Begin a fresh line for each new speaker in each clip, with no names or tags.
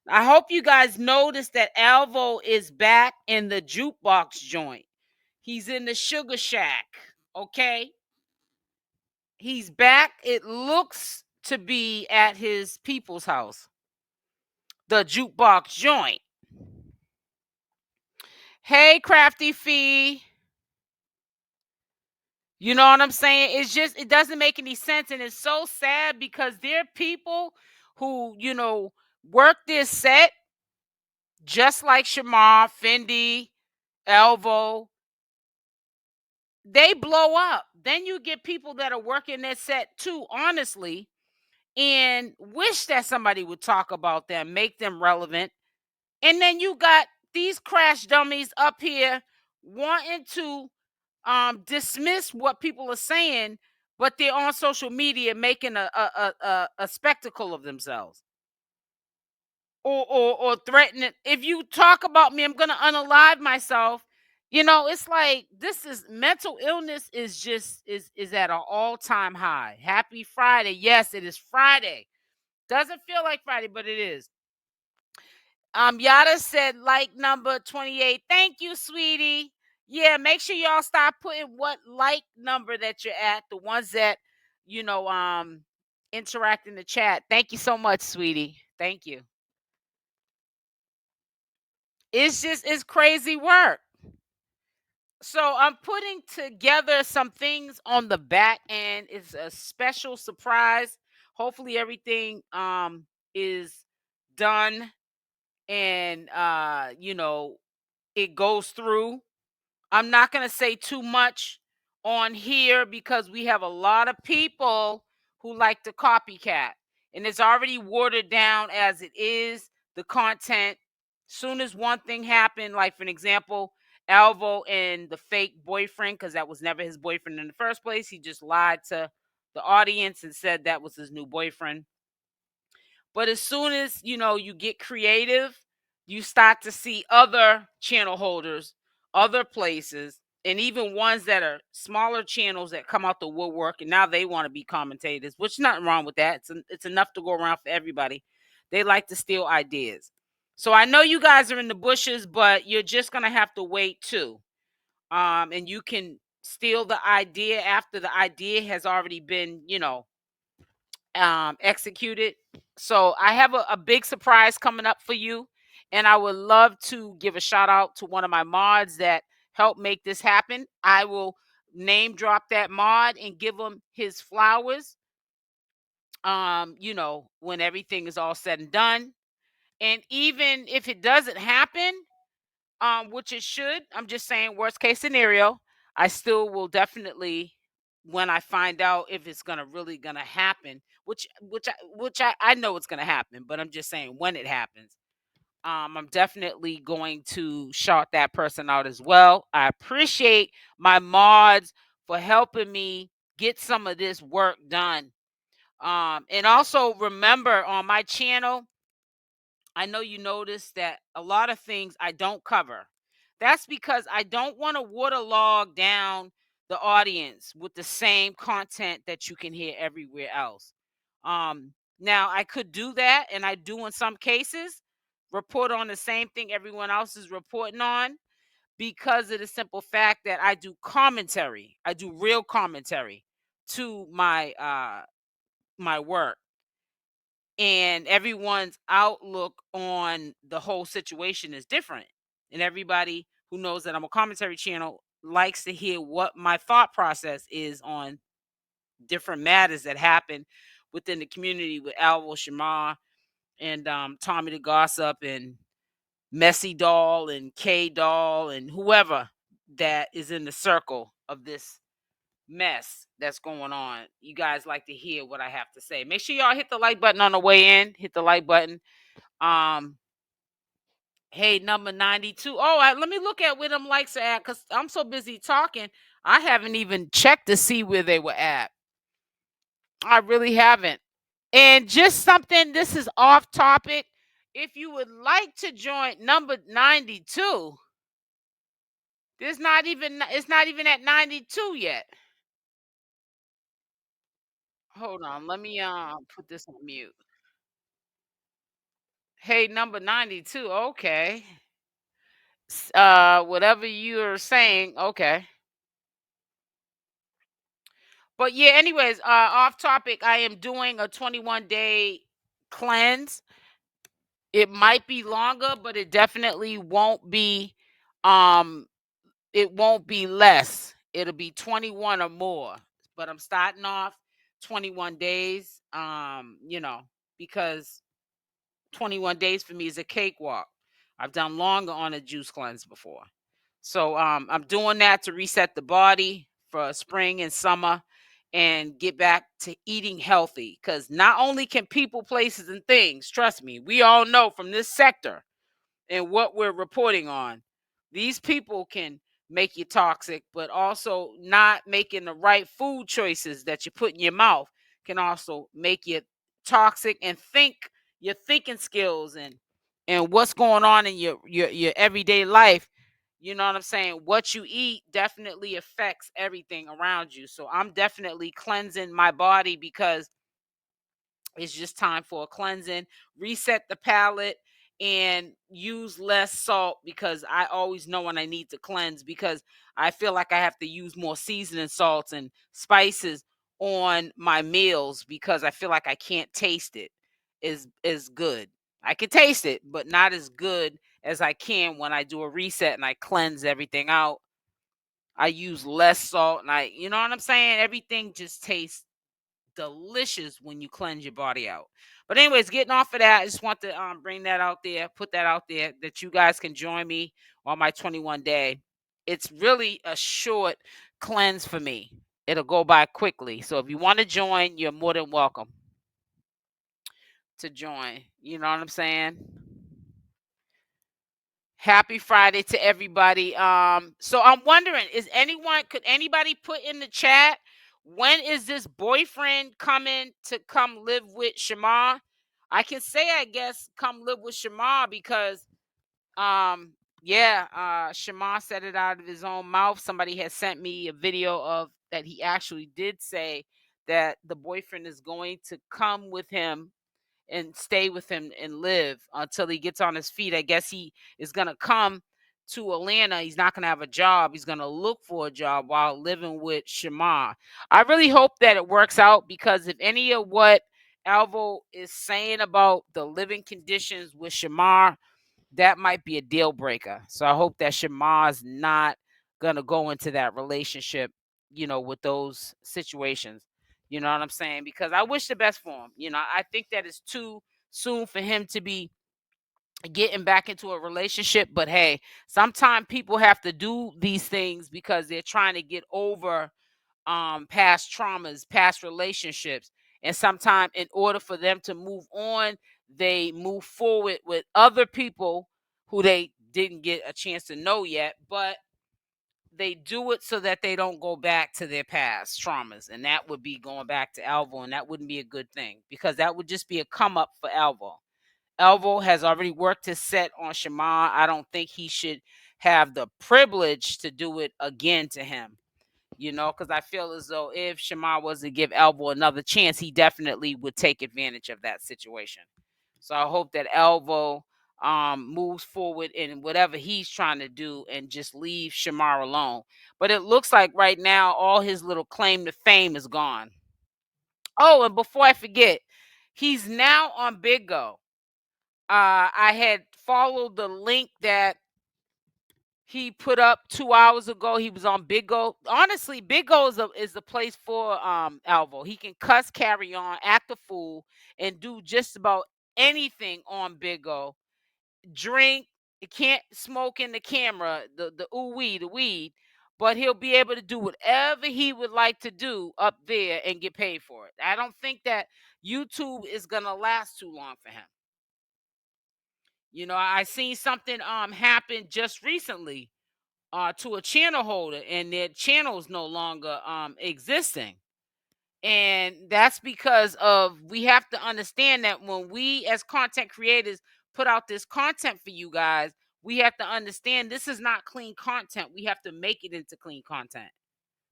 I hope you guys noticed that Alvo is back in the jukebox joint. He's in the sugar shack. Okay. He's back. It looks to be at his people's house. The jukebox joint. Hey, Crafty Fee. You know what I'm saying? It's just, it doesn't make any sense. And it's so sad because there are people who, work this set just like Shamar, Fendi, Elvo. They blow up. Then you get people that are working this set too, honestly, and wish that somebody would talk about them, make them relevant. And then you got these crash dummies up here wanting to dismiss what people are saying, but they're on social media making a spectacle of themselves, or threatening. If you talk about me, I'm gonna unalive myself. It's like, this is mental illness is just is at an all-time high. Happy Friday. Yes, it is Friday. Doesn't feel like Friday, but it is. Yada said like number 28. Thank you, sweetie. Yeah, make sure y'all stop putting what like number that you're at, the ones that, you know, um, interact in the chat. Thank you so much, sweetie. Thank you. It's crazy work. So I'm putting together some things on the back end. It's a special surprise. Hopefully everything is done, and it goes through. I'm not going to say too much on here because we have a lot of people who like to copycat, and it's already watered down as it is, the content. Soon as one thing happened, like for an example, Alvo and the fake boyfriend, because that was never his boyfriend in the first place. He just lied to the audience and said that was his new boyfriend. But as soon as you get creative, you start to see other channel holders, other places, and even ones that are smaller channels that come out the woodwork, and now they want to be commentators, which nothing wrong with that. It's enough to go around for everybody. They like to steal ideas. So I know you guys are in the bushes, but you're just gonna have to wait too. And you can steal the idea after the idea has already been, executed. So I have a big surprise coming up for you, and I would love to give a shout out to one of my mods that helped make this happen. I will name drop that mod and give him his flowers. When everything is all said and done, and even if it doesn't happen, which it should, I'm just saying worst case scenario, I still will definitely, when I find out if it's gonna happen, which I know it's gonna happen, but I'm just saying when it happens, I'm definitely going to shout that person out as well. I appreciate my mods for helping me get some of this work done. And also remember, on my channel, I know you noticed that a lot of things I don't cover. That's because I don't want to waterlog down the audience with the same content that you can hear everywhere else. Now I could do that, and I do in some cases report on the same thing everyone else is reporting on, because of the simple fact that I do commentary. I do real commentary to my work, and everyone's outlook on the whole situation is different. And everybody who knows that I'm a commentary channel likes to hear what my thought process is on different matters that happen within the community with Alvo, Shamar, and Tommy the Gossip, and Messy Doll, and K Doll, and whoever that is in the circle of this mess that's going on. You guys like to hear what I have to say. Make sure y'all hit the like button on the way in. Hit the like button. Um, hey, number 92. Oh, let me look at where them likes are at, because I'm so busy talking. I haven't even checked to see where they were at. I really haven't. And just something, this is off topic. If you would like to join number 92, it's not even at 92 yet. Hold on, let me put this on mute. Hey, number 92. Okay. Whatever you're saying, okay. But yeah, anyways, off topic, I am doing a 21-day cleanse. It might be longer, but it definitely won't be um it won't be less. It'll be 21 or more. But I'm starting off 21 days, because 21 days for me is a cakewalk. I've done longer on a juice cleanse before. So I'm doing that to reset the body for spring and summer and get back to eating healthy. Because not only can people, places, and things, trust me, we all know from this sector and what we're reporting on, these people can make you toxic, but also not making the right food choices that you put in your mouth can also make you toxic, and your thinking skills and what's going on in your everyday life. You know what I'm saying? What you eat definitely affects everything around you. So I'm definitely cleansing my body because it's just time for a cleansing, reset the palate, and use less salt because I always know when I need to cleanse, because I feel like I have to use more seasoning salts and spices on my meals because I feel like I can't taste it is good. I can taste it, but not as good as I can when I do a reset and I cleanse everything out. I use less salt and you know what I'm saying? Everything just tastes delicious when you cleanse your body out. But anyways, getting off of that, I just want to bring that out there, put that out there that you guys can join me on my 21 day. It's really a short cleanse for me. It'll go by quickly. So if you want to join, you're more than welcome to join. You know what I'm saying? Happy Friday to everybody. So I'm wondering, could anybody put in the chat, when is this boyfriend coming to come live with Shamar? I can say, I guess, come live with Shamar because Shamar said it out of his own mouth. Somebody has sent me a video of that he actually did say that the boyfriend is going to come with him and stay with him and live until he gets on his feet. I guess he is going to come to Atlanta. He's not going to have a job. He's going to look for a job while living with Shamar. I really hope that it works out, because if any of what Alvo is saying about the living conditions with Shamar, that might be a deal breaker. So I hope that Shamar's not going to go into that relationship, with those situations. You know what I'm saying? Because I wish the best for him. I think that it's too soon for him to be getting back into a relationship. But hey, sometimes people have to do these things because they're trying to get over past traumas, past relationships. And sometimes in order for them to move on, they move forward with other people who they didn't get a chance to know yet, but they do it so that they don't go back to their past traumas. And that would be going back to Alvo, and that wouldn't be a good thing, because that would just be a come up for Alvo. Elvo has already worked his set on Shamar. I don't think he should have the privilege to do it again to him, because I feel as though if Shamar was to give Elvo another chance, he definitely would take advantage of that situation. So I hope that Elvo moves forward in whatever he's trying to do and just leave Shamar alone. But it looks like right now all his little claim to fame is gone. Oh, and before I forget, he's now on Big Go. I had followed the link that he put up 2 hours ago. He was on Big Go. Honestly, Big Go is the place for Alvo. He can cuss, carry on, act a fool, and do just about anything on Big Go. Drink. He can't smoke in the camera, the the weed, but he'll be able to do whatever he would like to do up there and get paid for it. I don't think that YouTube is gonna last too long for him. I seen something happen just recently to a channel holder, and their channel is no longer existing. And that's because of, we have to understand that when we as content creators put out this content for you guys, we have to understand this is not clean content. We have to make it into clean content.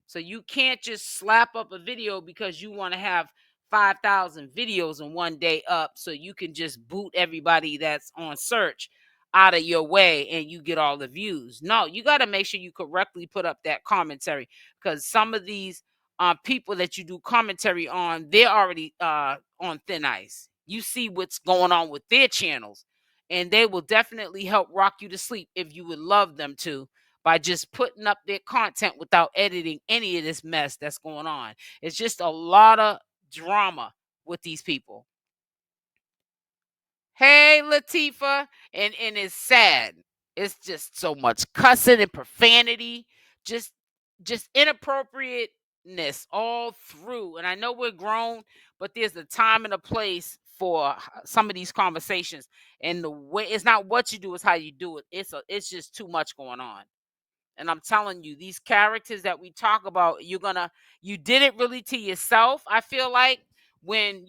So you can't just slap up a video because you want to have 5,000 videos in one day up so you can just boot everybody that's on search out of your way and you get all the views. No, you got to make sure you correctly put up that commentary, because some of these people that you do commentary on, they're already on thin ice. You see what's going on with their channels, and they will definitely help rock you to sleep if you would love them to, by just putting up their content without editing any of this mess that's going on. It's just a lot of drama with these people. Hey, Latifah. And it's sad. It's just so much cussing and profanity, just inappropriateness all through. And I know we're grown, but there's a time and a place for some of these conversations. And the way, it's not what you do, it's how you do it. It's just too much going on. And I'm telling you, these characters that we talk about, you did it really to yourself, I feel like, when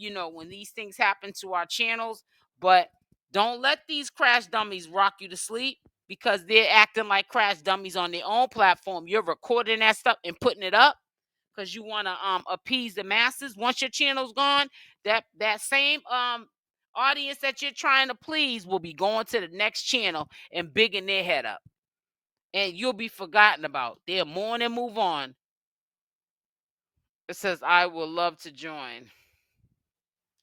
these things happen to our channels. But don't let these crash dummies rock you to sleep, because they're acting like crash dummies on their own platform. You're recording that stuff and putting it up because you want to appease the masses. Once your channel's gone, that same audience that you're trying to please will be going to the next channel and bigging their head up, and you'll be forgotten about. They'll mourn and move on. It says, I will love to join.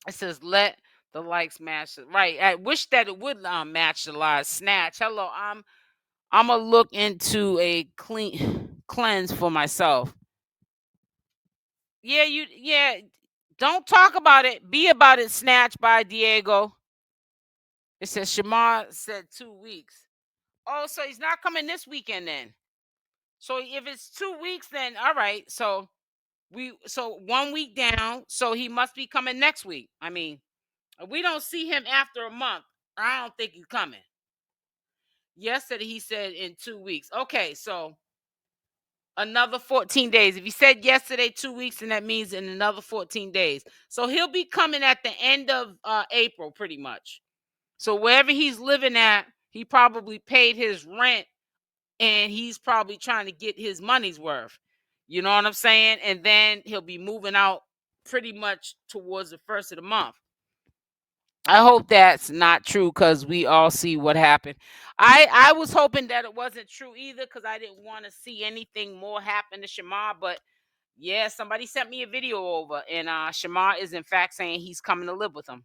It says, let the likes match it. Right. I wish that it would match the live. Snatch. Hello. I'm gonna look into a cleanse for myself. Yeah, don't talk about it. Be about it. Snatch by Diego. It says Shamar said 2 weeks. Oh, so he's not coming this weekend then. So if it's 2 weeks, then all right. So 1 week down, so he must be coming next week. I mean, if we don't see him after a month, I don't think he's coming. Yesterday he said in 2 weeks. Okay, so another 14 days. If he said yesterday 2 weeks, then that means in another 14 days. So he'll be coming at the end of April, pretty much. So wherever he's living at, he probably paid his rent, and he's probably trying to get his money's worth. You know what I'm saying? And then he'll be moving out pretty much towards the first of the month. I hope that's not true, because we all see what happened. I was hoping that it wasn't true either, because I didn't want to see anything more happen to Shamar. But yeah, somebody sent me a video over, and Shamar is in fact saying he's coming to live with him.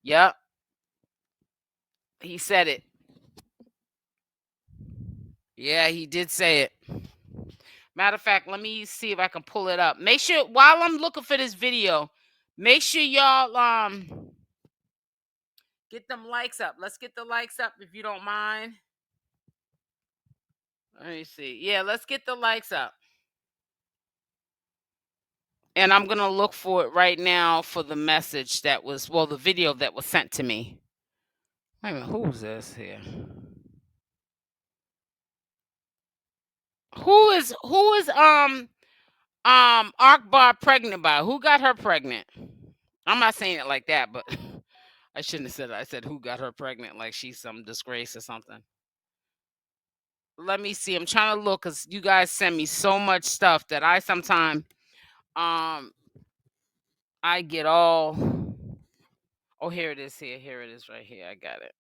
Yep. He said it. Yeah, he did say it. Matter of fact, let me see if I can pull it up. Make sure, while I'm looking for this video, make sure y'all get them likes up. Let's get the likes up if you don't mind. Let me see. Yeah, let's get the likes up. And I'm going to look for it right now for the message that was, well, the video that was sent to me. Wait a minute, who's this here? Who is Akbar pregnant by? Who got her pregnant? I'm not saying it like that, but I shouldn't have said it. I said who got her pregnant, like she's some disgrace or something. Let me see. I'm trying to look, because you guys send me so much stuff that I sometimes I get all. Oh, here it is. Here it is right here. I got it.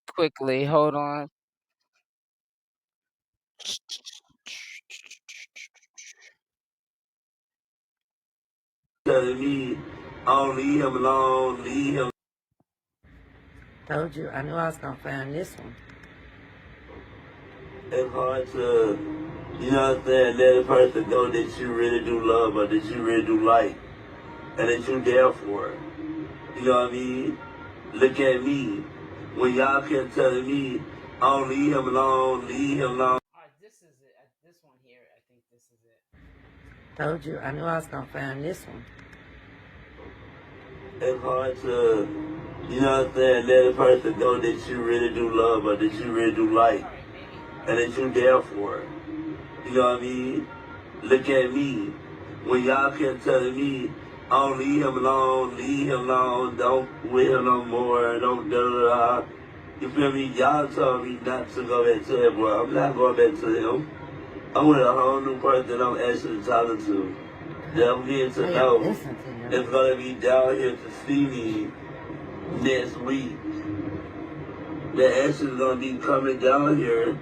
Quickly, hold on.
Telling me, oh, leave him alone, leave him.
Told you, I knew I was gonna find this one.
It's hard to, you know what I'm saying, let a person know that you really do love or that you really do like, and that you there for her. You know what I mean? Look at me. When y'all kept telling me, oh, leave him alone, leave him alone.
This is it. This one here, I think this is it.
Told you, I knew I was gonna find this one.
It's hard to, you know what I'm saying, let a person know that you really do love or that you really do like, and that you there for her. You know what I mean? Look at me. When y'all kept telling me, oh, leave him alone, don't with him no more, don't da da da. You feel me? Y'all told me not to go back to him. Well, I'm not going back to him. I'm with a whole new person I'm actually talking to. That I'm getting to know.
Listen to him.
It's gonna be down here to see me next week. They're actually gonna be coming down here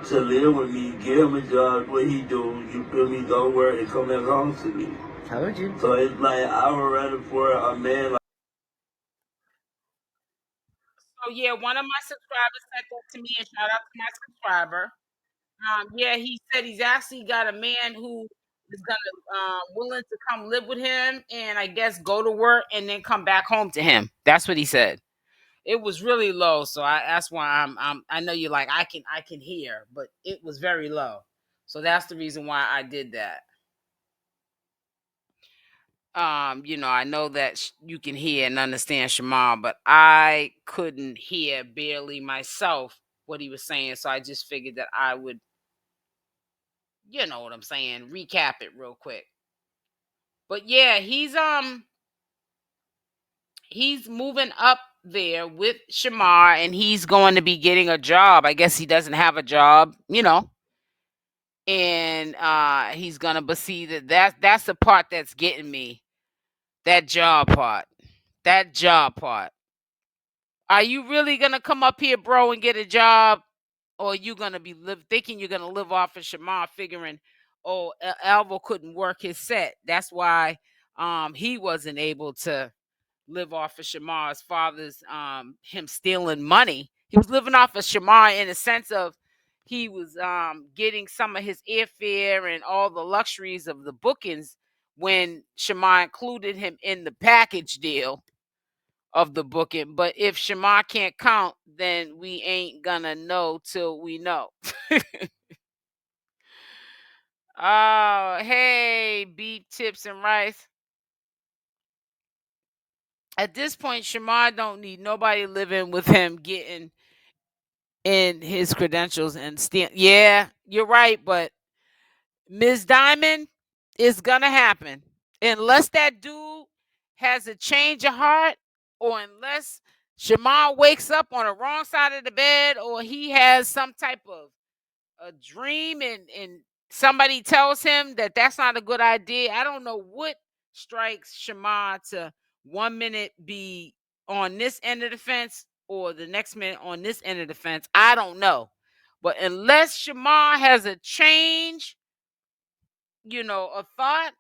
to live with me, give him a job, what he do, you feel me, go work and come back home to me.
Told you.
So it's like I would rather for a man like
So yeah, one of my subscribers sent that to me, and shout out to my subscriber. Yeah, he said he's actually got a man who is gonna willing to come live with him, and I guess go to work and then come back home to him. That's what he said. It was really low, so that's why I know you're like I can hear, but it was very low, so that's the reason why I did that. I know that you can hear and understand Shamar, but I couldn't hear barely myself what he was saying, so I just figured that I would, you know what I'm saying, recap it real quick. But yeah, he's moving up there with Shamar, and he's going to be getting a job. I guess he doesn't have a job, and he's gonna. But see that's the part that's getting me. That job part. That job part. Are you really gonna come up here, bro, and get a job, or are you gonna be thinking you're gonna live off of Shamar, figuring, oh, Alvo couldn't work his set. That's why he wasn't able to live off of Shamar's father's him stealing money. He was living off of Shamar in the sense of he was getting some of his airfare and all the luxuries of the bookings when Shamar included him in the package deal of the booking. But if Shamar can't count, then we ain't gonna know till we know. Oh, hey, beef tips and rice. At this point, Shamar don't need nobody living with him getting in his credentials and steal. Yeah, you're right, but Ms. Diamond, is gonna happen unless that dude has a change of heart, or unless Shamar wakes up on the wrong side of the bed, or he has some type of a dream, and somebody tells him that that's not a good idea. I don't know what strikes Shamar to 1 minute be on this end of the fence, or the next minute on this end of the fence. I don't know. But unless Shamar has a change, a thought,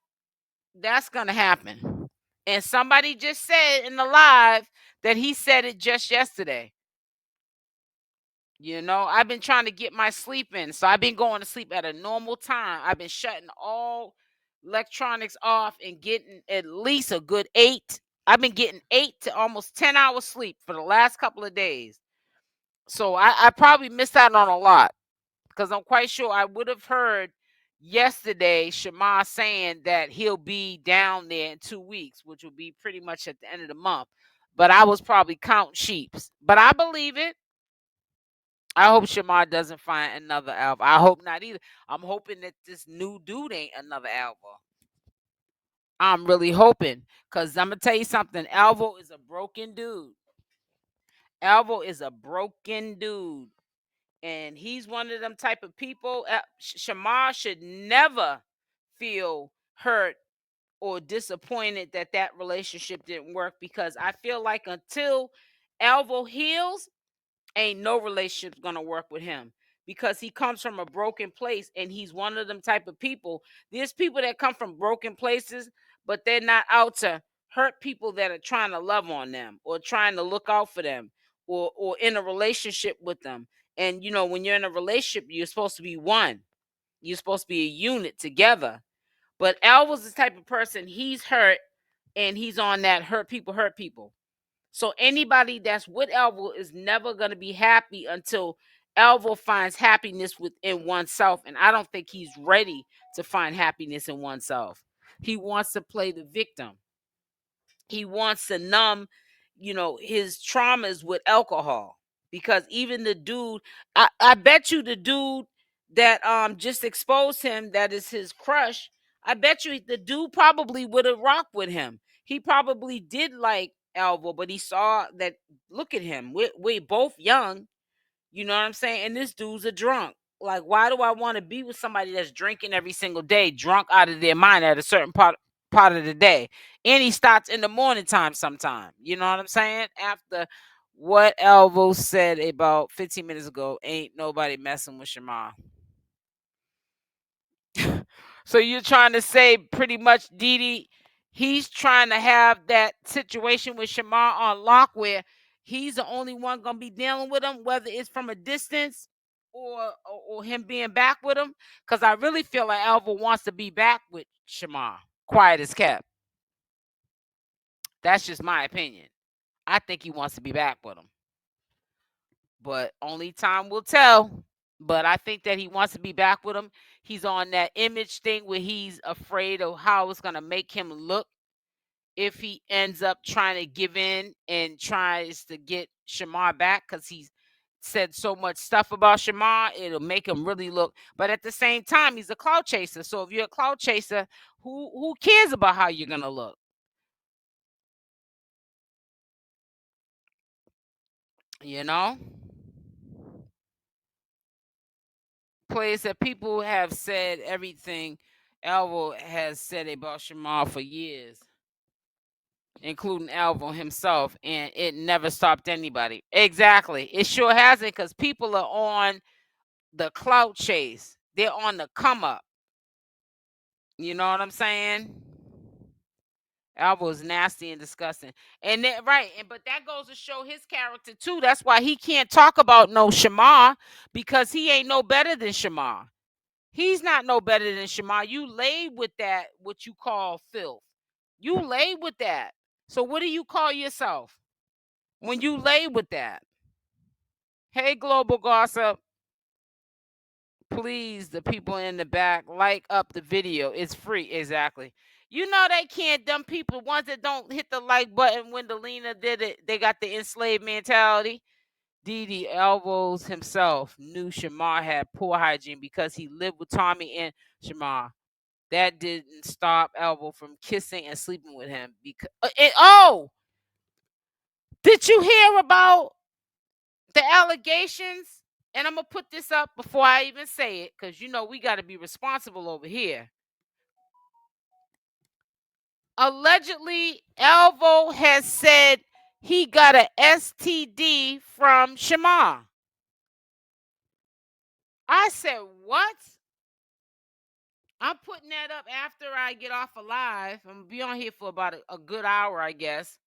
that's going to happen. And somebody just said in the live that he said it just yesterday. I've been trying to get my sleep in. So I've been going to sleep at a normal time. I've been shutting all electronics off and getting at least a good 8. I've been getting 8 to almost 10 hours sleep for the last couple of days. So I probably missed out on a lot, because I'm quite sure I would have heard yesterday Shamar saying that he'll be down there in 2 weeks, which will be pretty much at the end of the month. But I was probably counting sheeps. But I believe it. I hope Shamar doesn't find another Alvo. I hope not either. I'm hoping that this new dude ain't another Alvo. I'm really hoping, because I'm going to tell you something. Alvo is a broken dude. Alvo is a broken dude. And he's one of them type of people. Shamar should never feel hurt or disappointed that relationship didn't work, because I feel like until Alvo heals, ain't no relationship gonna work with him, because he comes from a broken place, and he's one of them type of people. There's people that come from broken places, but they're not out to hurt people that are trying to love on them, or trying to look out for them, or in a relationship with them. And when you're in a relationship, you're supposed to be one. You're supposed to be a unit together. But Alva's the type of person, he's hurt, and he's on that hurt people. So anybody that's with Elvo is never going to be happy until Elvo finds happiness within oneself. And I don't think he's ready to find happiness in oneself. He wants to play the victim. He wants to numb, his traumas with alcohol. Because even the dude, I bet you the dude that just exposed him, that is his crush, I bet you the dude probably would have rocked with him. He probably did like Elvo, but he saw that. Look at him. We both young. You know what I'm saying? And this dude's a drunk. Like, why do I want to be with somebody that's drinking every single day, drunk out of their mind at a certain part of the day? And he starts in the morning time sometime. You know what I'm saying? After what Elvo said about 15 minutes ago, ain't nobody messing with Shamar. So you're trying to say pretty much, Didi, he's trying to have that situation with Shamar on lock where he's the only one gonna be dealing with him, whether it's from a distance or him being back with him. Because I really feel like Alvo wants to be back with Shamar. Quiet as kept. That's just my opinion. I think he wants to be back with him. But only time will tell. But I think that he wants to be back with him. He's on that image thing where he's afraid of how it's going to make him look if he ends up trying to give in and tries to get Shamar back, because he's said so much stuff about Shamar. It'll make him really look. But at the same time, he's a clout chaser. So if you're a clout chaser, who cares about how you're going to look? You know? Place that people have said everything Elvo has said about Shamar for years, including Elvo himself, and it never stopped anybody. Exactly. It sure hasn't, because people are on the clout chase. They're on the come up. You know what I'm saying? Alvo is nasty and disgusting. And then, right, but that goes to show his character too. That's why he can't talk about no Shamar, because he ain't no better than Shamar. He's not no better than Shamar. You laid with that, what you call filth. You laid with that. So what do you call yourself when you lay with that? Hey, Global Gossip. Please, the people in the back, like up the video. It's free. Exactly. You know they can't, them people, ones that don't hit the like button when Delina did it, they got the enslaved mentality. Didi Elvos himself knew Shamar had poor hygiene because he lived with Tommy and Shamar. That didn't stop Elvo from kissing and sleeping with him. Because did you hear about the allegations? And I'm going to put this up before I even say it, because you know we got to be responsible over here. Allegedly, Elvo has said he got a STD from Shamar. I said, what? I'm putting that up after I get off of live. I'm going to be on here for about a good hour, I guess.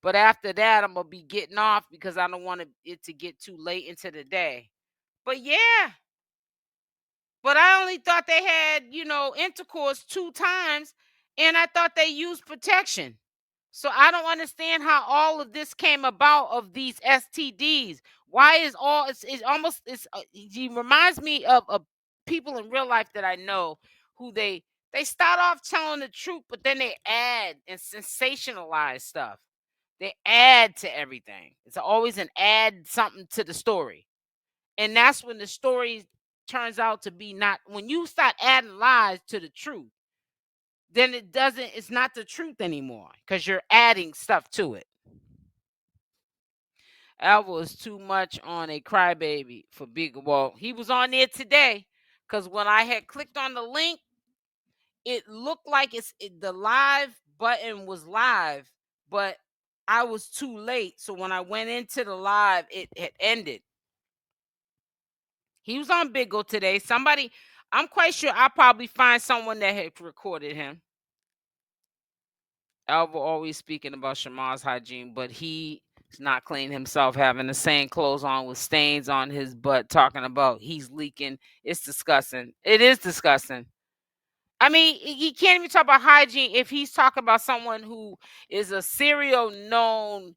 But after that, I'm going to be getting off because I don't want it to get too late into the day. But yeah. But I only thought they had, intercourse 2 times, and I thought they used protection. So I don't understand how all of this came about of these STDs. Why is he reminds me of people in real life that I know who they start off telling the truth, but then they add and sensationalize stuff. They add to everything. It's always an add something to the story. And that's when the story turns out to be not, when you start adding lies to the truth, then it's not the truth anymore, because you're adding stuff to it. Alvo is too much on a crybaby for big. Well, he was on there today, because when I had clicked on the link, it looked like the live button was live, but I was too late. So when I went into the live, it had ended. He was on Big O today. I'm quite sure I'll probably find someone that had recorded him. Alvo always speaking about Shamar's hygiene, but he's not clean himself, having the same clothes on with stains on his butt, talking about he's leaking. It's disgusting. It is disgusting. I mean, he can't even talk about hygiene if he's talking about someone who is a serial known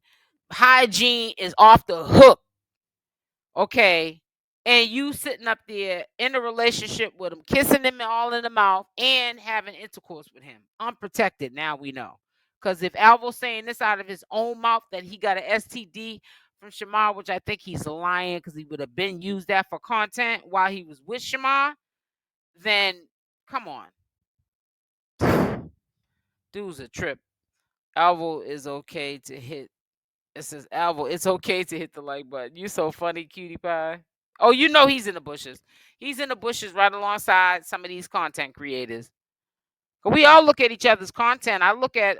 hygiene is off the hook. Okay. And you sitting up there in a relationship with him, kissing him all in the mouth and having intercourse with him. Unprotected, now we know. Because if Alvo's saying this out of his own mouth that he got an STD from Shamar, which I think he's lying because he would have been used that for content while he was with Shamar, then come on. Dude's a trip. Alvo is okay to hit. It says Alvo, it's okay to hit the like button. You so funny, cutie pie. Oh, you know he's in the bushes. He's in the bushes right alongside some of these content creators. We all look at each other's content. I look at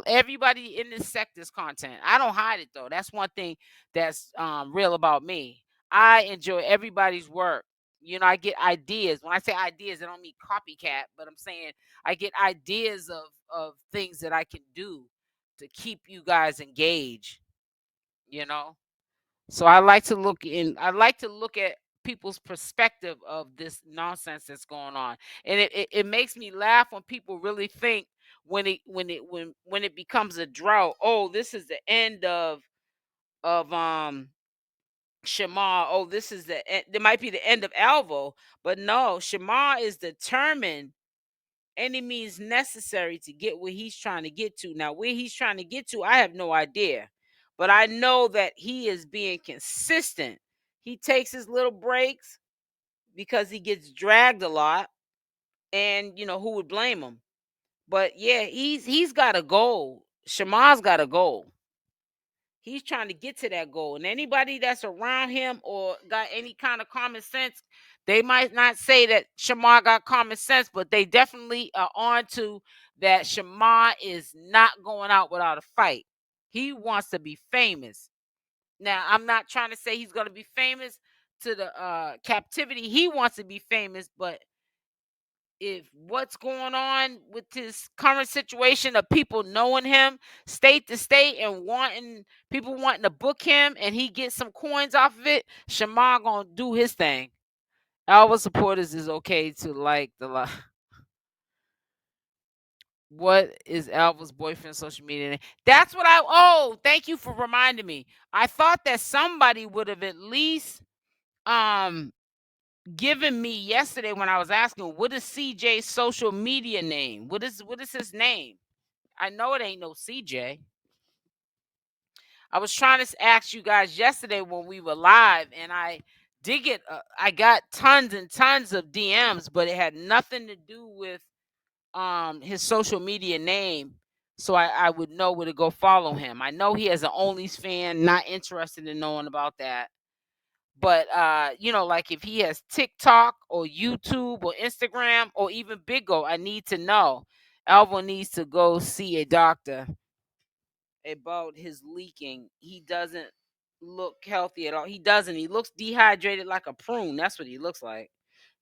everybody in this sector's content. I don't hide it though. That's one thing that's real about me. I enjoy everybody's work. You know, I get ideas. When I say ideas, I don't mean copycat, but I'm saying I get ideas of things that I can do to keep you guys engaged. You know, so I like to look at people's perspective of this nonsense that's going on. And it makes me laugh when people really think when it becomes a drought, oh, this is the end of Shamar. Oh, this is the end. There might be the end of Alvo, but no, Shamar is determined any means necessary to get where he's trying to get to. Now, where he's trying to get to, I have no idea. But I know that he is being consistent. He takes his little breaks because he gets dragged a lot. And, you know, who would blame him? But yeah, he's got a goal. Shamar's got a goal. He's trying to get to that goal. And anybody that's around him or got any kind of common sense, they might not say that Shamar got common sense, but they definitely are on to that Shamar is not going out without a fight. He wants to be famous. Now, I'm not trying to say he's going to be famous to the captivity. He wants to be famous, but if what's going on with his current situation of people knowing him state to state and wanting to book him and he gets some coins off of it, Shamar gonna do his thing. Alva supporters is okay to like the what is Alva's boyfriend's social media name? That's what thank you for reminding me. I thought that somebody would have at least um given me yesterday when I was asking what is CJ's social media name? What is his name? I know it ain't no CJ. I was trying to ask you guys yesterday when we were live, and I did get I got tons and tons of DMs, but it had nothing to do with his social media name. So I would know where to go follow him. I know he has an Only's fan, not interested in knowing about that. But you know, like if he has TikTok or YouTube or Instagram or even Bigo, I need to know. Alvo needs to go see a doctor about his leaking. He doesn't look healthy at all. He doesn't. He looks dehydrated like a prune. That's what he looks like.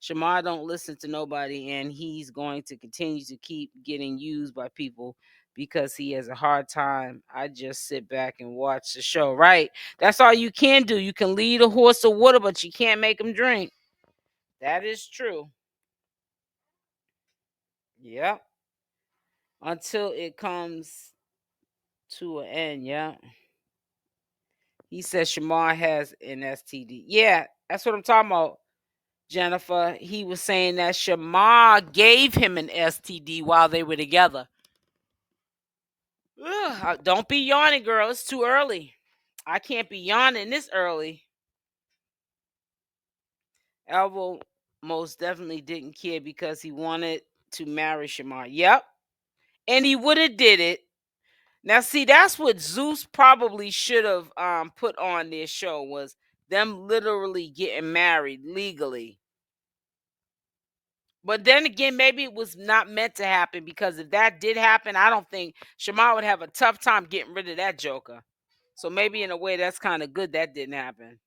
Shamar don't listen to nobody, and he's going to continue to keep getting used by people because he has a hard time. I just sit back and watch the show. Right. That's all you can do. You can lead a horse to water, but you can't make him drink. That is true. Yep. Until it comes to an end. Yeah. He says Shamar has an STD. Yeah, that's what I'm talking about, Jennifer. He was saying that Shamar gave him an STD while they were together. Ugh, don't be yawning, girl. It's too early. I can't be yawning this early. Elvo most definitely didn't care because he wanted to marry Shamar. Yep. And he would have did it. Now, see, that's what Zeus probably should have put on their show was them literally getting married legally. But then again, maybe it was not meant to happen because if that did happen, I don't think Shamar would have a tough time getting rid of that joker. So maybe in a way that's kind of good that didn't happen.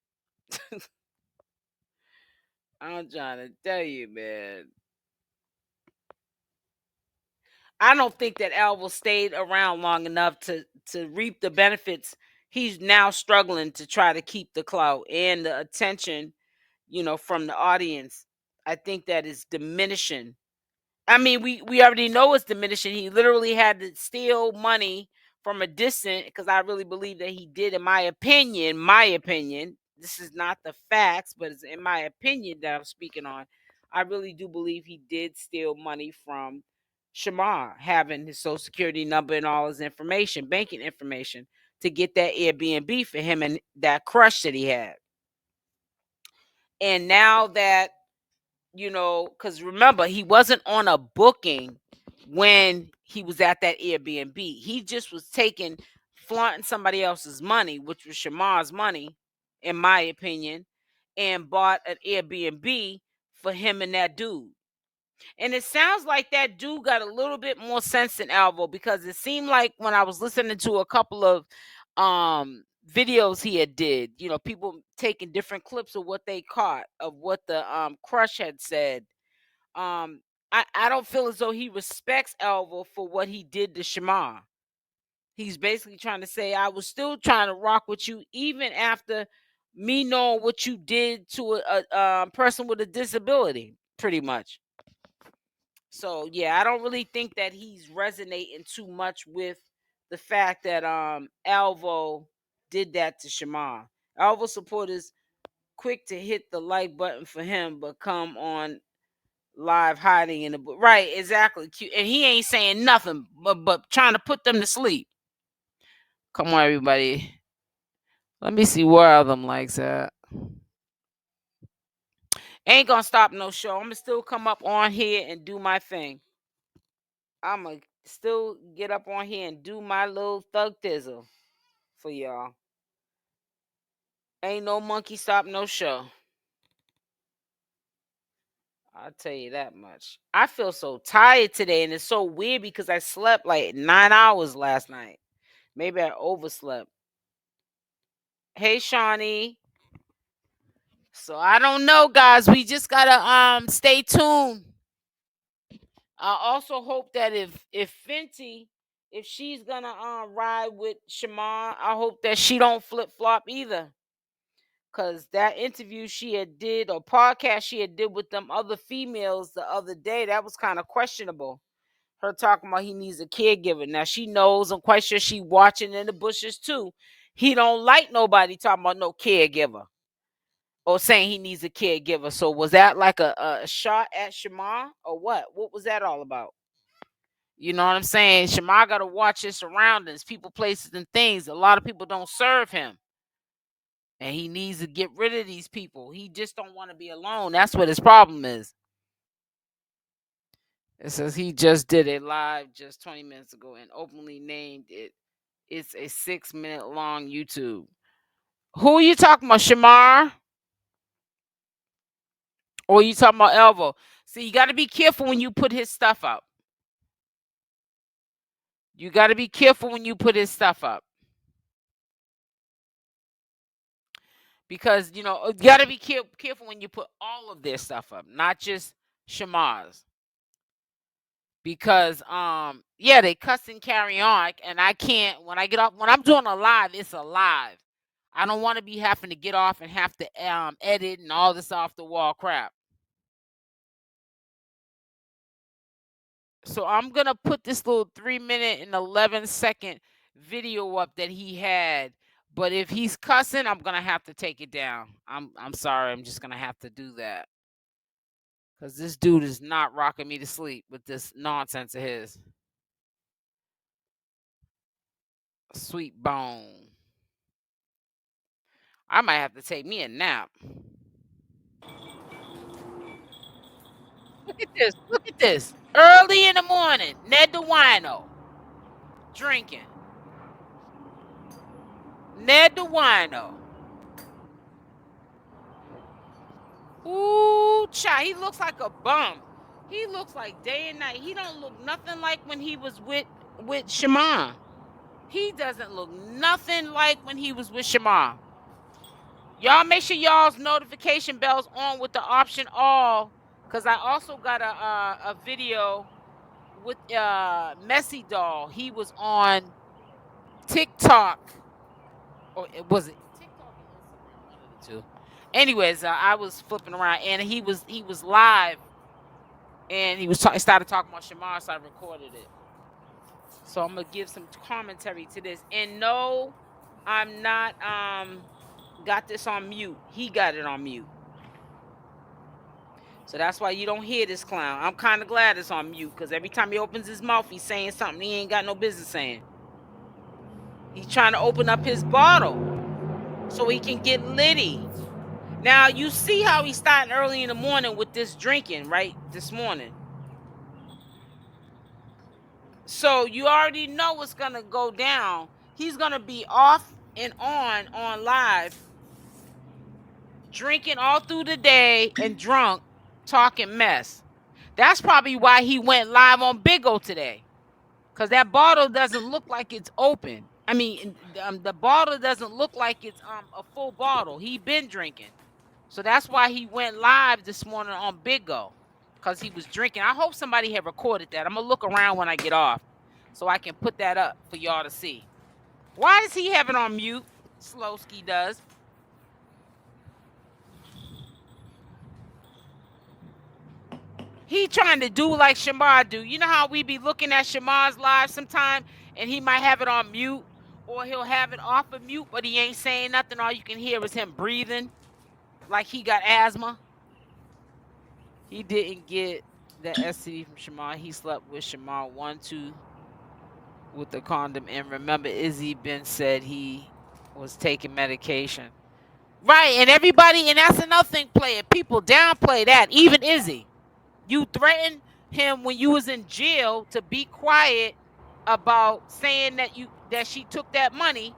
I'm trying to tell you, man. I don't think that Alvo stayed around long enough to reap the benefits. He's now struggling to try to keep the clout and the attention, you know, from the audience. I think that is diminishing. I mean, we already know it's diminishing. He literally had to steal money from a distant because I really believe that he did, in my opinion. My opinion. This is not the facts, but it's in my opinion that I'm speaking on. I really do believe he did steal money from Shamar, having his social security number and all his information, banking information, to get that Airbnb for him and that crush that he had. And now that, you know, because remember, he wasn't on a booking when he was at that Airbnb. He just was flaunting somebody else's money, which was Shamar's money, in my opinion, and bought an Airbnb for him and that dude. And it sounds like that dude got a little bit more sense than Alvo, because it seemed like when I was listening to a couple of videos he had did, people taking different clips of what they caught of what the crush had said. I don't feel as though he respects Elvo for what he did to Shamar. He's basically trying to say, I was still trying to rock with you even after me knowing what you did to a person with a disability, pretty much. So yeah, I don't really think that he's resonating too much with the fact that Alvo did that to Shamar. Alvo supporters quick to hit the like button for him, but come on live hiding in the book. Right, exactly. And he ain't saying nothing but trying to put them to sleep. Come on, everybody. Let me see where all them likes at. Ain't gonna stop no show. I'm gonna still come up on here and do my thing. I'm gonna still get up on here and do my little 𝗡𝗘𝗫𝗧 for y'all. Ain't no monkey stop no show. I'll tell you that much. I feel so tired today, and it's so weird because I slept like 9 hours last night. Maybe I overslept. Hey, Shawnee. So I don't know, guys. We just gotta stay tuned. I also hope that if Fenty, if she's gonna ride with Shamar, I hope that she don't flip flop either. Cause that interview she had did, or podcast she had did with them other females the other day, that was kind of questionable. Her talking about he needs a caregiver. Now she knows, I'm quite sure she watching in the bushes too. He don't like nobody talking about no caregiver or saying he needs a caregiver. So was that like a shot at Shamar or what? What was that all about? You know what I'm saying? Shamar got to watch his surroundings, people, places, and things. A lot of people don't serve him. And he needs to get rid of these people. He just don't want to be alone. That's what his problem is. It says he just did a live just 20 minutes ago and openly named it. It's a 6-minute long YouTube. Who are you talking about, Shamar? Or are you talking about Elvo? See, you got to be careful when you put his stuff up. You got to be careful when you put his stuff up. Because, you got to be careful when you put all of their stuff up, not just Shamar's. Because, yeah, they cuss and carry on. And I can't, when I get off, when I'm doing a live, it's a live. I don't want to be having to get off and have to edit and all this off the wall crap. So I'm going to put this little 3-minute and 11-second video up that he had. But if he's cussing, I'm going to have to take it down. I'm sorry. I'm just going to have to do that. Because this dude is not rocking me to sleep with this nonsense of his. Sweet bone. I might have to take me a nap. Look at this. Look at this. Early in the morning, 𝗪𝗛𝗧𝗖𝗛 drinking. 𝗪𝗛𝗧𝗖𝗛. Ooh, child, he looks like a bum. He looks like day and night. He don't look nothing like when he was with Shamar. He doesn't look nothing like when he was with Shamar. Y'all make sure y'all's notification bells on with the option all, because I also got a video with Messy Doll. He was on TikTok, or was it TikTok or Instagram? One of the two. Anyways, I was flipping around and he was live, and he was started talking about Shamar, so I recorded it. So I'm gonna give some commentary to this. And no, I'm not got this on mute. He got it on mute. So that's why you don't hear this clown. I'm kind of glad it's on mute, because every time he opens his mouth, he's saying something he ain't got no business saying. He's trying to open up his bottle so he can get litty. Now, you see how he's starting early in the morning with this drinking, right? This morning. So you already know what's gonna go down. He's gonna be off and on live, drinking all through the day and drunk, talking mess. That's probably why he went live on Big O today. Because that bottle doesn't look like it's open. I mean, the bottle doesn't look like it's a full bottle. He been drinking. So that's why he went live this morning on Big O. Because he was drinking. I hope somebody had recorded that. I'm going to look around when I get off so I can put that up for y'all to see. Why does he have it on mute? Slowski does. He trying to do like Shamar do. You know how we be looking at Shamar's live sometime and he might have it on mute or he'll have it off of mute, but he ain't saying nothing. All you can hear is him breathing like he got asthma. He didn't get the STD from Shamar. He slept with Shamar 1-2 with the condom. And remember, Izzy Ben said he was taking medication. Right, and everybody, and that's another thing, player. People downplay that, even Izzy. You threatened him when you was in jail to be quiet about saying that she took that money,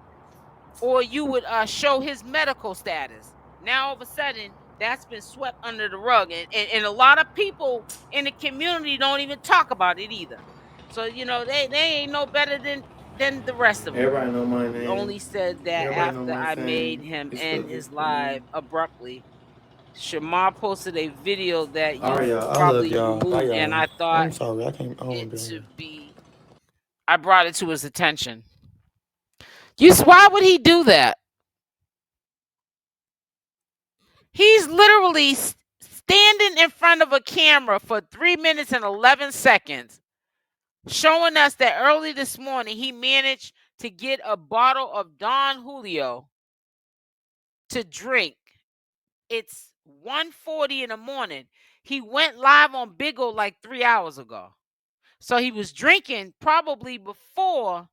or you would show his medical status. Now all of a sudden, that's been swept under the rug, and a lot of people in the community don't even talk about it either. So they ain't no better than the rest of them.
Everybody know my name.
Only said that after I made him end his live abruptly. Shamar posted a video that you probably removed, and I thought
I'm sorry, I can't.
it to be. I brought it to his attention. Why would he do that? He's literally standing in front of a camera for 3 minutes and 11 seconds, showing us that early this morning he managed to get a bottle of Don Julio to drink. It's 1:40 in the morning. He went live on Big O like 3 hours ago. So he was drinking probably before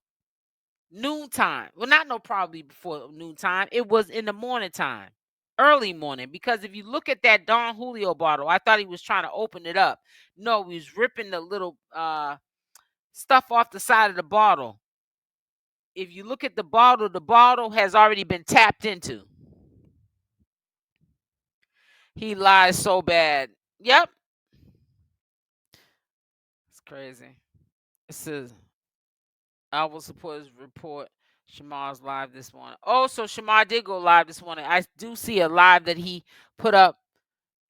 noontime. Well, probably before noontime. It was in the morning time, early morning. Because if you look at that Don Julio bottle, I thought he was trying to open it up. No, he was ripping the little stuff off the side of the bottle. If you look at the bottle has already been tapped into. He lies so bad. Yep. It's crazy. It says Alvo supporters report Shamar's live this morning. Oh, so Shamar did go live this morning. I do see a live that he put up.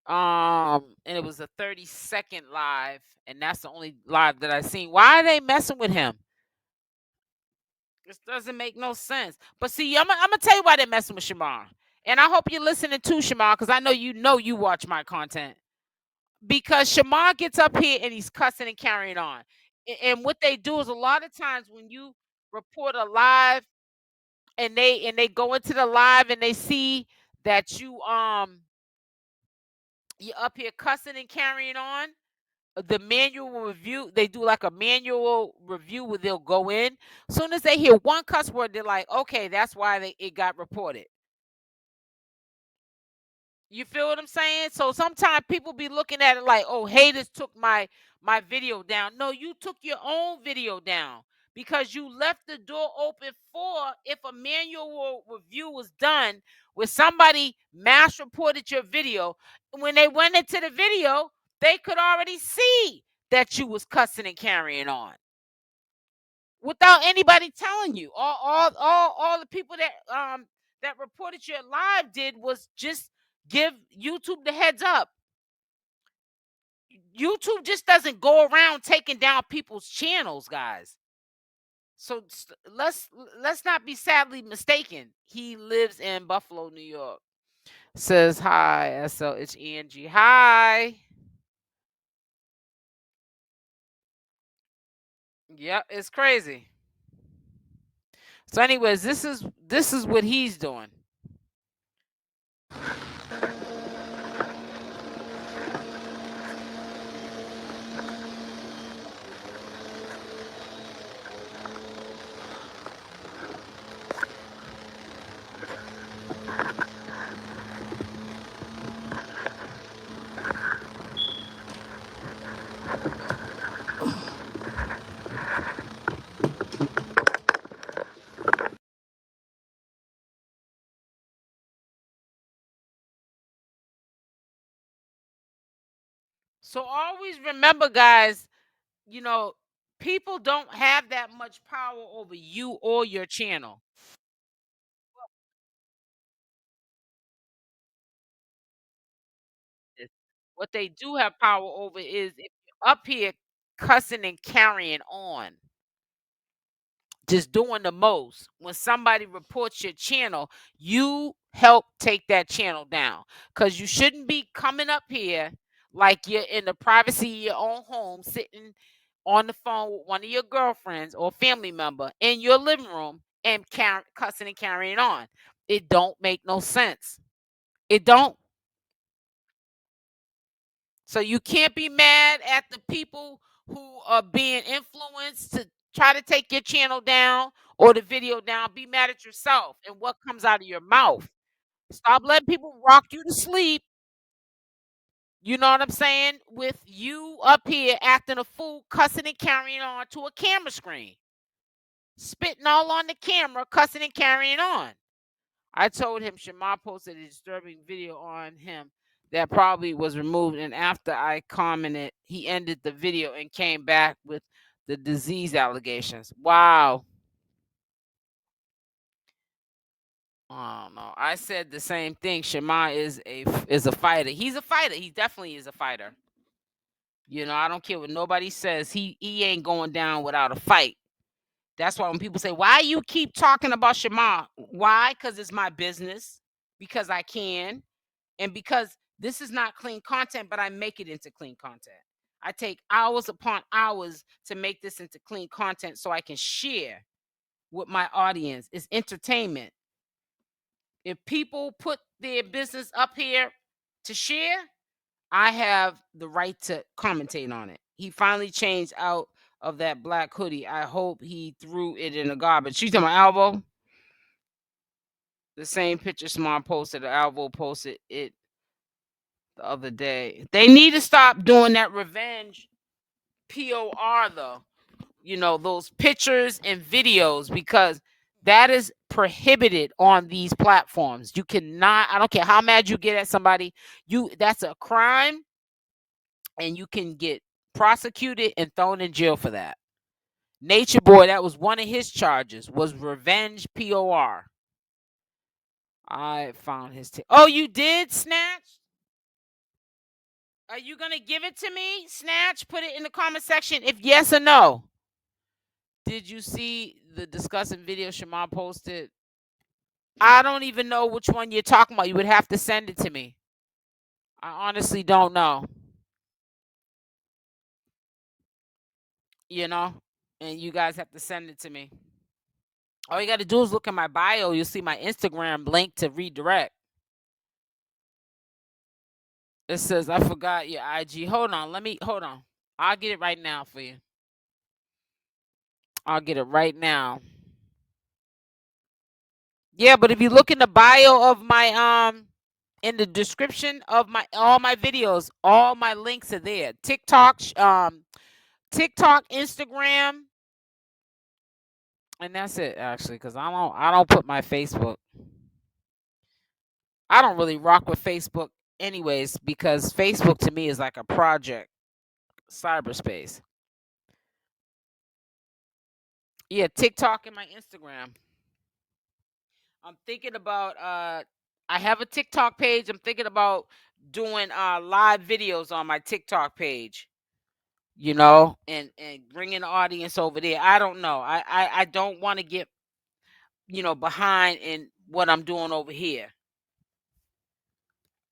And it was a 30-second live, and that's the only live that I've seen. Why are they messing with him? This doesn't make no sense. But see, I'm gonna tell you why they're messing with Shamar. And I hope you're listening to Shamar, because I know you watch my content. Because Shamar gets up here and he's cussing and carrying on. And what they do is a lot of times when you report a live and they go into the live and they see that you're up here cussing and carrying on, the manual review, they do like a manual review where they'll go in. As soon as they hear one cuss word, they're like, okay, that's why it got reported. You feel what I'm saying? So sometimes people be looking at it like, oh, haters took my video down. No, you took your own video down because you left the door open for, if a manual review was done where somebody mass reported your video, when they went into the video, they could already see that you was cussing and carrying on without anybody telling you. All the people that reported your live did was just give YouTube the heads up. YouTube just doesn't go around taking down people's channels, guys. So let's not be sadly mistaken. He lives in Buffalo, New York. Says hi, SLHENG. Hi. Yep, it's crazy. So, anyways, this is what he's doing. So always remember, guys, you know, people don't have that much power over you or your channel. What they do have power over is if you're up here cussing and carrying on, just doing the most. When somebody reports your channel, you help take that channel down, because you shouldn't be coming up here like you're in the privacy of your own home, sitting on the phone with one of your girlfriends or family member in your living room and cussing and carrying on. It don't make no sense. It don't. So you can't be mad at the people who are being influenced to try to take your channel down or the video down. Be mad at yourself and what comes out of your mouth. Stop letting people rock you to sleep. You know what I'm saying? With you up here acting a fool, cussing and carrying on to a camera screen, spitting all on the camera, cussing and carrying on. I told him Shamar posted a disturbing video on him that probably was removed, and after I commented, he ended the video and came back with the disease allegations. Wow. I don't know. I said the same thing. Shamar is a fighter. He's a fighter. He definitely is a fighter. You know, I don't care what nobody says. He ain't going down without a fight. That's why when people say, "Why you keep talking about Shamar?" Why? Because it's my business. Because I can. And because this is not clean content, but I make it into clean content. I take hours upon hours to make this into clean content so I can share with my audience. It's entertainment. If people put their business up here to share, I have the right to commentate on it. He finally changed out of that black hoodie. I hope he threw it in the garbage. She's talking about Alvo. The same picture Smart posted, Alvo posted it the other day. They need to stop doing that revenge POR though. You know, those pictures and videos, because that is prohibited on these platforms. You cannot, I don't care how mad you get at somebody, that's a crime and you can get prosecuted and thrown in jail for that. Nature Boy, that was one of his charges, was revenge POR. I found his oh, you did, Snatch? Are you gonna give it to me, Snatch? Put it in the comment section if yes or no. Did you see the discussing video Shamar posted? I don't even know which one you're talking about. You would have to send it to me. I honestly don't know. You know? And you guys have to send it to me. All you got to do is look at my bio. You'll see my Instagram link to redirect. It says, I forgot your IG. Hold on. I'll get it right now for you. I'll get it right now. Yeah, but if you look in the bio of my in the description of my all my videos, all my links are there. TikTok, Instagram, and that's it actually, because I don't put my Facebook. I don't really rock with Facebook anyways, because Facebook to me is like a project, cyberspace. Yeah, TikTok and my Instagram. I'm thinking about I have a TikTok page. I'm thinking about doing live videos on my TikTok page, you know, and bringing the audience over there. I don't know. I don't want to get, you know, behind in what I'm doing over here.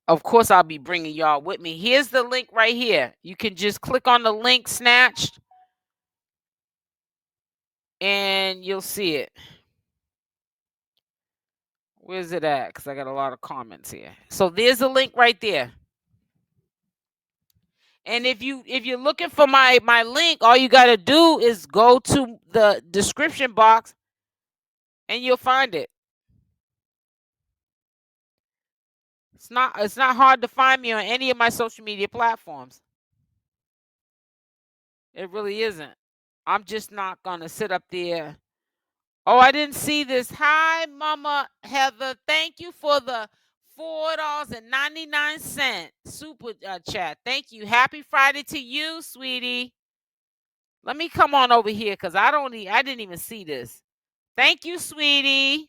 Of course, I'll be bringing y'all with me. Here's the link right here. You can just click on the link Snatched and you'll see it. Where's it at? Because I got a lot of comments here. So there's the link right there. And if you're looking for my link, all you got to do is go to the description box and you'll find it. It's not hard to find me on any of my social media platforms. It really isn't. I'm just not going to sit up there. Oh, I didn't see this. Hi, Mama Heather. Thank you for the $4.99 super chat. Thank you. Happy Friday to you, sweetie. Let me come on over here because I didn't even see this. Thank you, sweetie.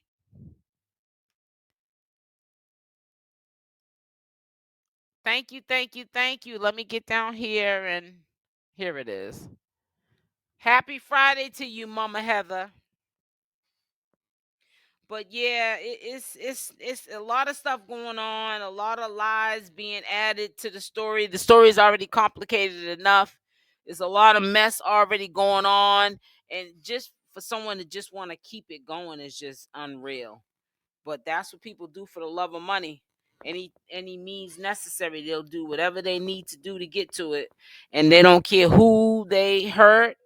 Thank you, thank you, thank you. Let me get down here and here it is. Happy Friday to you, Mama Heather. But yeah, it's a lot of stuff going on, a lot of lies being added to the story. The story is already complicated enough. There's a lot of mess already going on, and just for someone to just want to keep it going is just unreal. But that's what people do for the love of money. Any means necessary, they'll do whatever they need to do to get to it, and they don't care who they hurt,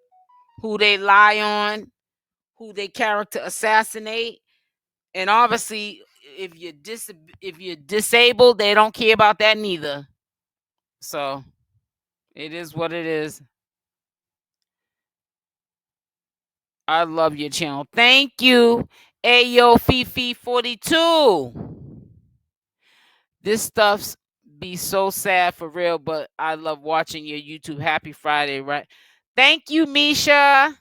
who they lie on, who they character assassinate. And obviously, if you're disabled, they don't care about that neither. So it is what it is. I love your channel. Thank you, Ayo Fifi 42. This stuff's be so sad for real, but I love watching your YouTube. Happy Friday, right? Thank you, Misha.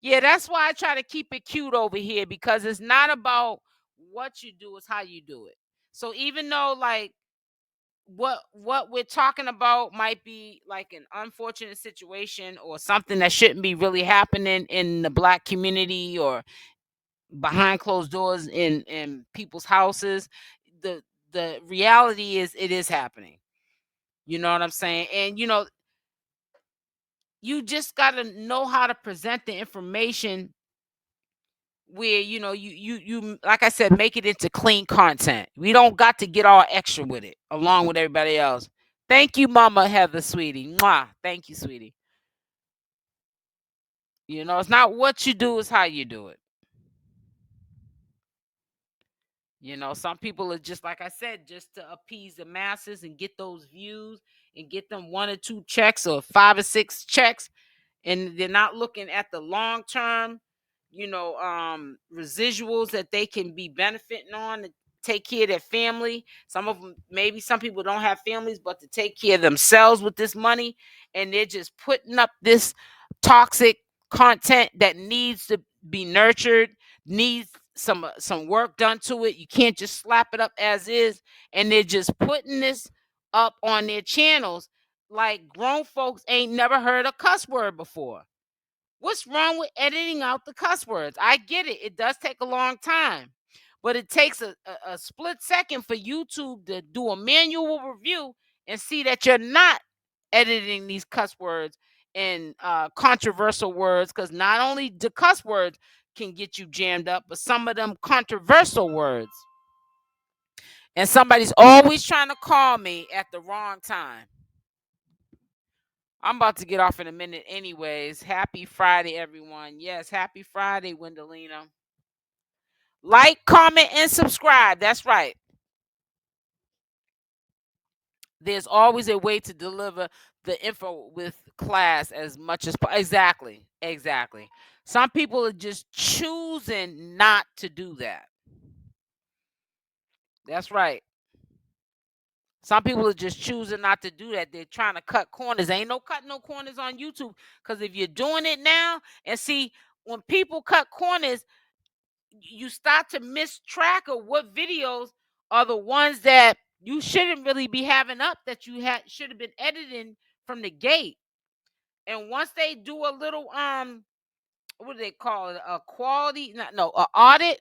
Yeah, that's why I try to keep it cute over here, because it's not about what you do, it's how you do it. So even though like what we're talking about might be like an unfortunate situation or something that shouldn't be really happening in the Black community or behind closed doors in people's houses, the reality is it is happening. You know what I'm saying? And you just got to know how to present the information where you like I said, make it into clean content. We don't got to get all extra with it along with everybody else. Thank you, Mama Heather, sweetie. Mwah. Thank you, sweetie. It's not what you do, it's how you do it. Some people are just, like I said, just to appease the masses and get those views and get them 1 or 2 checks or 5 or 6 checks, and they're not looking at the long term residuals that they can be benefiting on to take care of their family. Some of them, maybe some people don't have families, but to take care of themselves with this money, and they're just putting up this toxic content that needs to be nurtured, needs some work done to it. You can't just slap it up as is, and they're just putting this up on their channels like grown folks ain't never heard a cuss word before. What's wrong with editing out the cuss words? I get it. It does take a long time, but it takes a split second for YouTube to do a manual review and see that you're not editing these cuss words and controversial words, because not only the cuss words can get you jammed up, but some of them controversial words. And somebody's always trying to call me at the wrong time. I'm about to get off in a minute anyways. Happy Friday, everyone. Yes, happy Friday, Wendelina. Like, comment, and subscribe. That's right. There's always a way to deliver the info with class as much as exactly. Some people are just choosing not to do that. That's right. Some people are just choosing not to do that. They're trying to cut corners. Ain't no cutting no corners on YouTube, because if you're doing it now, and see, when people cut corners, you start to miss track of what videos are the ones that you shouldn't really be having up, that you should have been editing from the gate. And once they do a little what do they call it, a quality, an audit,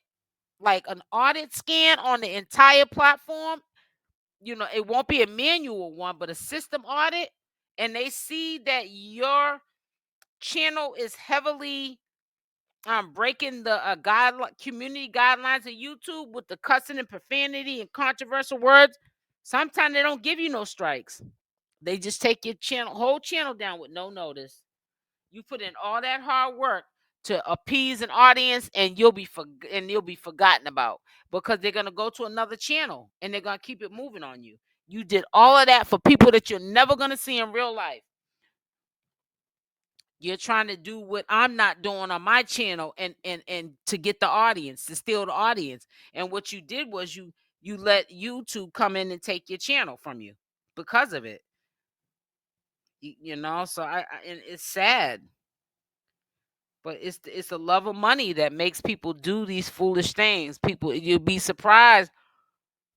like an audit scan on the entire platform, it won't be a manual one, but a system audit, and they see that your channel is heavily breaking the community guidelines of YouTube with the cussing and profanity and controversial words. Sometimes they don't give you no strikes. They just take your whole channel down with no notice. You put in all that hard work to appease an audience, and you'll be forgotten about, because they're gonna go to another channel and they're gonna keep it moving on you. You did all of that for people that you're never gonna see in real life. You're trying to do what I'm not doing on my channel, and to get the audience, to steal the audience. And what you did was you you let YouTube come in and take your channel from you because of it. You know, so and it's sad, but it's the love of money that makes people do these foolish things. People, you'll be surprised,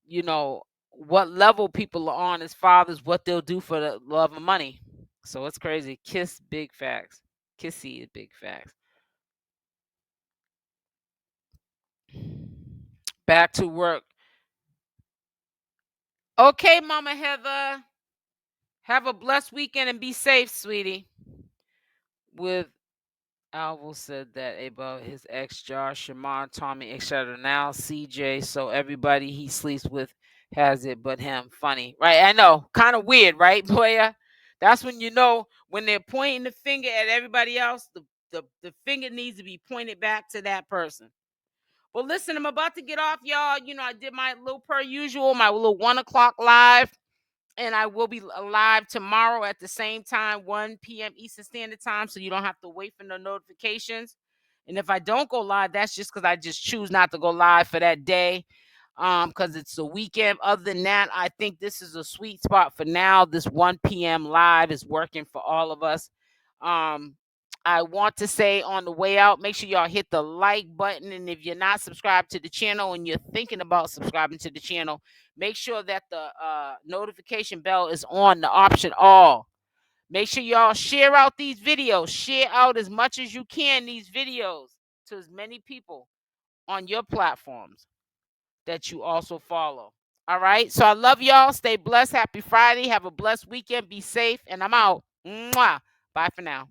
you know, what level people are on as fathers, what they'll do for the love of money. So it's crazy. Kiss big facts. Kissy is big facts. Back to work. Okay, Mama Heather. Have a blessed weekend and be safe, sweetie. With Alvo said that about his ex Josh, Shamar, Tommy, etc. Now CJ, so everybody he sleeps with has it but him. Funny, right? I know, kind of weird, right, Boya? That's when you know when they're pointing the finger at everybody else, the finger needs to be pointed back to that person. Well, listen, I'm about to get off, y'all. You know, I did my little per usual, my little 1 o'clock live. And I will be live tomorrow at the same time, 1 p.m. Eastern Standard Time, so you don't have to wait for no notifications. And if I don't go live, that's just because I just choose not to go live for that day, because it's the weekend. Other than that, I think this is a sweet spot for now. This 1 p.m. live is working for all of us. I want to say on the way out, make sure y'all hit the like button. And if you're not subscribed to the channel and you're thinking about subscribing to the channel, make sure that the notification bell is on, the option all. Make sure y'all share out these videos. Share out as much as you can these videos to as many people on your platforms that you also follow. All right. So I love y'all. Stay blessed. Happy Friday. Have a blessed weekend. Be safe. And I'm out. Mwah. Bye for now.